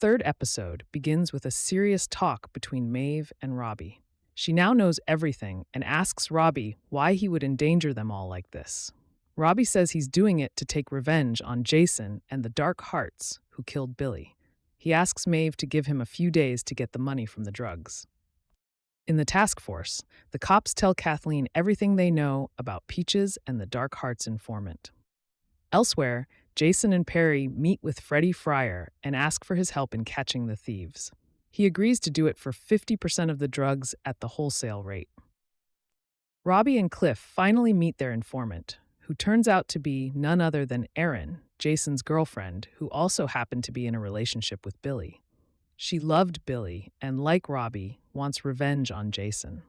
Third episode begins with a serious talk between Maeve and Robbie. She now knows everything and asks Robbie why he would endanger them all like this. Robbie says he's doing it to take revenge on Jason and the Dark Hearts who killed Billy. He asks Maeve to give him a few days to get the money from the drugs. In the task force, the cops tell Kathleen everything they know about Peaches and the Dark Hearts informant. Elsewhere, Jason and Perry meet with Freddie Fryer and ask for his help in catching the thieves. He agrees to do it for 50% of the drugs at the wholesale rate. Robbie and Cliff finally meet their informant, who turns out to be none other than Erin, Jason's girlfriend, who also happened to be in a relationship with Billy. She loved Billy and, like Robbie, wants revenge on Jason.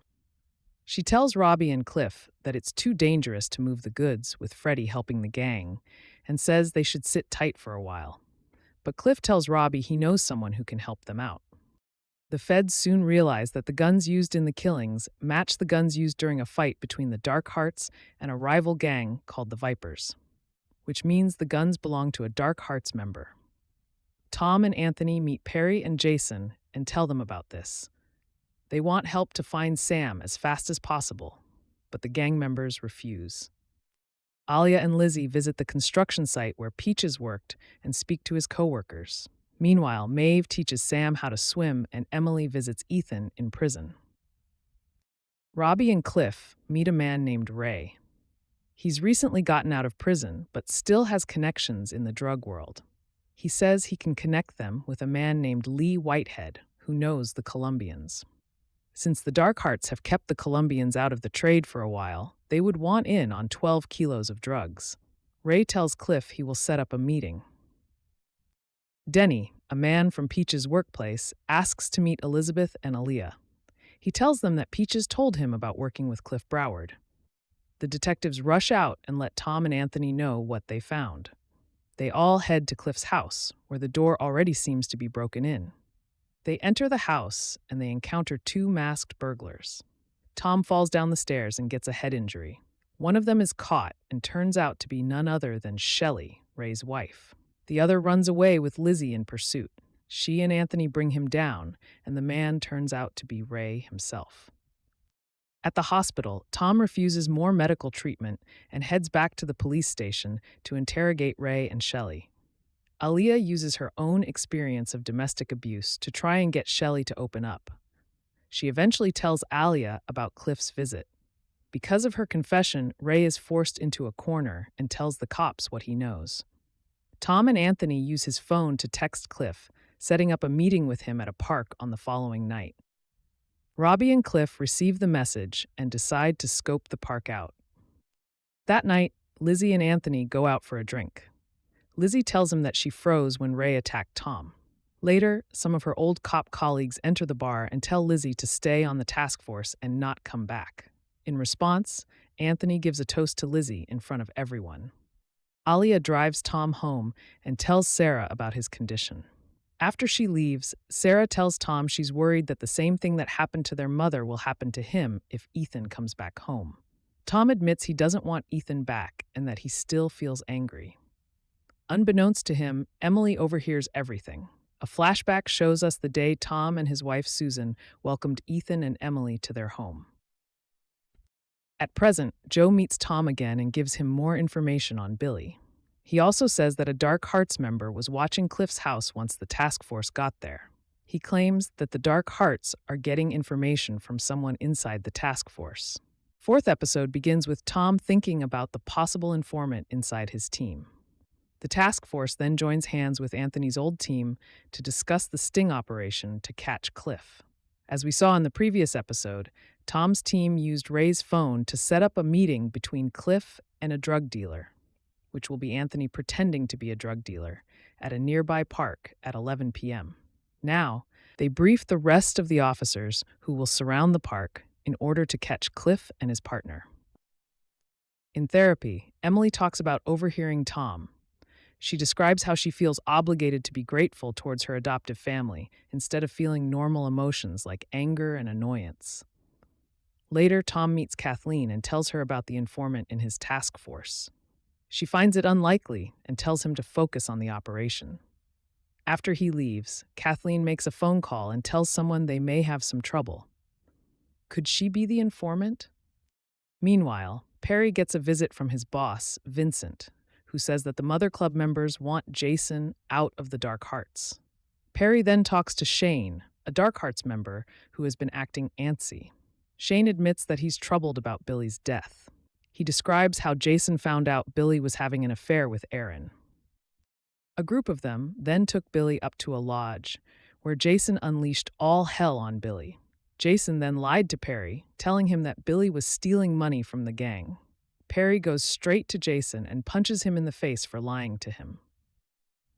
She tells Robbie and Cliff that it's too dangerous to move the goods with Freddie helping the gang and says they should sit tight for a while. But Cliff tells Robbie he knows someone who can help them out. The feds soon realize that the guns used in the killings match the guns used during a fight between the Dark Hearts and a rival gang called the Vipers, which means the guns belong to a Dark Hearts member. Tom and Anthony meet Perry and Jason and tell them about this. They want help to find Sam as fast as possible, but the gang members refuse. Aleah and Lizzie visit the construction site where Peaches worked and speak to his coworkers. Meanwhile, Maeve teaches Sam how to swim and Emily visits Ethan in prison. Robbie and Cliff meet a man named Ray. He's recently gotten out of prison, but still has connections in the drug world. He says he can connect them with a man named Lee Whitehead, who knows the Colombians. Since the Dark Hearts have kept the Colombians out of the trade for a while, they would want in on 12 kilos of drugs. Ray tells Cliff he will set up a meeting. Denny, a man from Peach's workplace, asks to meet Elizabeth and Aleah. He tells them that Peaches told him about working with Cliff Broward. The detectives rush out and let Tom and Anthony know what they found. They all head to Cliff's house, where the door already seems to be broken in. They enter the house and they encounter two masked burglars. Tom falls down the stairs and gets a head injury. One of them is caught and turns out to be none other than Shelley, Ray's wife. The other runs away with Lizzie in pursuit. She and Anthony bring him down, and the man turns out to be Ray himself. At the hospital, Tom refuses more medical treatment and heads back to the police station to interrogate Ray and Shelley. Aleah uses her own experience of domestic abuse to try and get Shelley to open up. She eventually tells Aleah about Cliff's visit. Because of her confession, Ray is forced into a corner and tells the cops what he knows. Tom and Anthony use his phone to text Cliff, setting up a meeting with him at a park on the following night. Robbie and Cliff receive the message and decide to scope the park out. That night, Lizzie and Anthony go out for a drink. Lizzie tells him that she froze when Ray attacked Tom. Later, some of her old cop colleagues enter the bar and tell Lizzie to stay on the task force and not come back. In response, Anthony gives a toast to Lizzie in front of everyone. Aleah drives Tom home and tells Sarah about his condition. After she leaves, Sarah tells Tom she's worried that the same thing that happened to their mother will happen to him if Ethan comes back home. Tom admits he doesn't want Ethan back and that he still feels angry. Unbeknownst to him, Emily overhears everything. A flashback shows us the day Tom and his wife Susan welcomed Ethan and Emily to their home. At present, Joe meets Tom again and gives him more information on Billy. He also says that a Dark Hearts member was watching Cliff's house once the task force got there. He claims that the Dark Hearts are getting information from someone inside the task force. Fourth episode begins with Tom thinking about the possible informant inside his team. The task force then joins hands with Anthony's old team to discuss the sting operation to catch Cliff. As we saw in the previous episode, Tom's team used Ray's phone to set up a meeting between Cliff and a drug dealer, which will be Anthony pretending to be a drug dealer, at a nearby park at 11 p.m. Now, they brief the rest of the officers who will surround the park in order to catch Cliff and his partner. In therapy, Emily talks about overhearing Tom. She describes how she feels obligated to be grateful towards her adoptive family instead of feeling normal emotions like anger and annoyance. Later, Tom meets Kathleen and tells her about the informant in his task force. She finds it unlikely and tells him to focus on the operation. After he leaves, Kathleen makes a phone call and tells someone they may have some trouble. Could she be the informant? Meanwhile, Perry gets a visit from his boss, Vincent, who says that the Mother Club members want Jason out of the Dark Hearts. Perry then talks to Shane, a Dark Hearts member who has been acting antsy. Shane admits that he's troubled about Billy's death. He describes how Jason found out Billy was having an affair with Erin. A group of them then took Billy up to a lodge, where Jason unleashed all hell on Billy. Jason then lied to Perry, telling him that Billy was stealing money from the gang. Perry goes straight to Jason and punches him in the face for lying to him.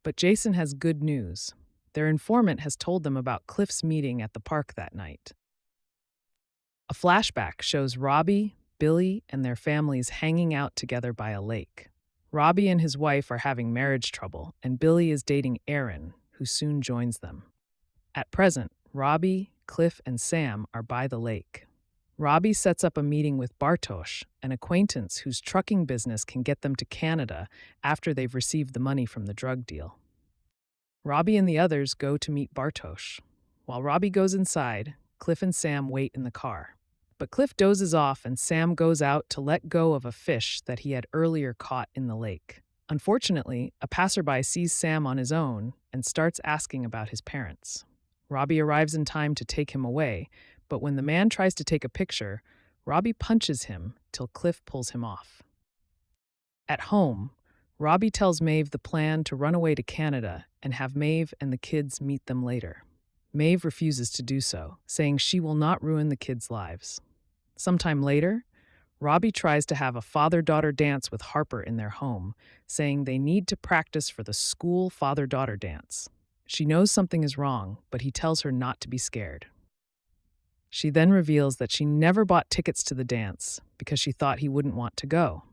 But Jason has good news. Their informant has told them about Cliff's meeting at the park that night. A flashback shows Robbie, Billy, and their families hanging out together by a lake. Robbie and his wife are having marriage trouble, and Billy is dating Erin, who soon joins them. At present, Robbie, Cliff, and Sam are by the lake. Robbie sets up a meeting with Bartosz, an acquaintance whose trucking business can get them to Canada after they've received the money from the drug deal. Robbie and the others go to meet Bartosz. While Robbie goes inside, Cliff and Sam wait in the car. But Cliff dozes off and Sam goes out to let go of a fish that he had earlier caught in the lake. Unfortunately, a passerby sees Sam on his own and starts asking about his parents. Robbie arrives in time to take him away, but when the man tries to take a picture, Robbie punches him till Cliff pulls him off. At home, Robbie tells Maeve the plan to run away to Canada and have Maeve and the kids meet them later. Maeve refuses to do so, saying she will not ruin the kids' lives. Sometime later, Robbie tries to have a father-daughter dance with Harper in their home, saying they need to practice for the school father-daughter dance. She knows something is wrong, but he tells her not to be scared. She then reveals that she never bought tickets to the dance because she thought he wouldn't want to go.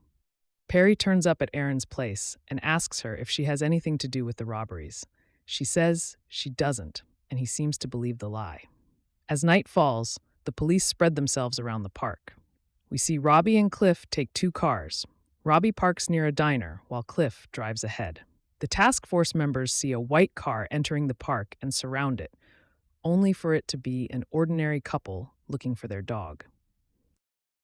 Perry turns up at Erin's place and asks her if she has anything to do with the robberies. She says she doesn't, and he seems to believe the lie. As night falls, the police spread themselves around the park. We see Robbie and Cliff take 2 cars. Robbie parks near a diner while Cliff drives ahead. The task force members see a white car entering the park and surround it, only for it to be an ordinary couple looking for their dog.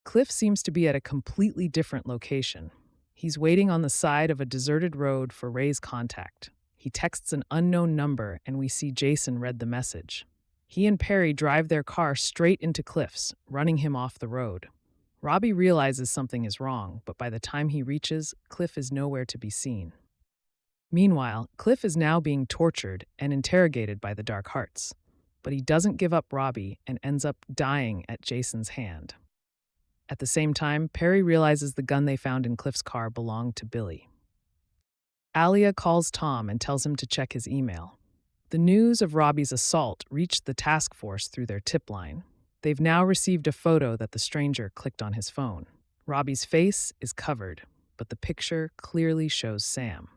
Cliff seems to be at a completely different location. He's waiting on the side of a deserted road for Ray's contact. He texts an unknown number and we see Jason read the message. He and Perry drive their car straight into Cliff's, running him off the road. Robbie realizes something is wrong, but by the time he reaches, Cliff is nowhere to be seen. Meanwhile, Cliff is now being tortured and interrogated by the Dark Hearts, but he doesn't give up Robbie and ends up dying at Jason's hand. At the same time, Perry realizes the gun they found in Cliff's car belonged to Billy. Aleah calls Tom and tells him to check his email. The news of Robbie's assault reached the task force through their tip line. They've now received a photo that the stranger clicked on his phone. Robbie's face is covered, but the picture clearly shows Sam.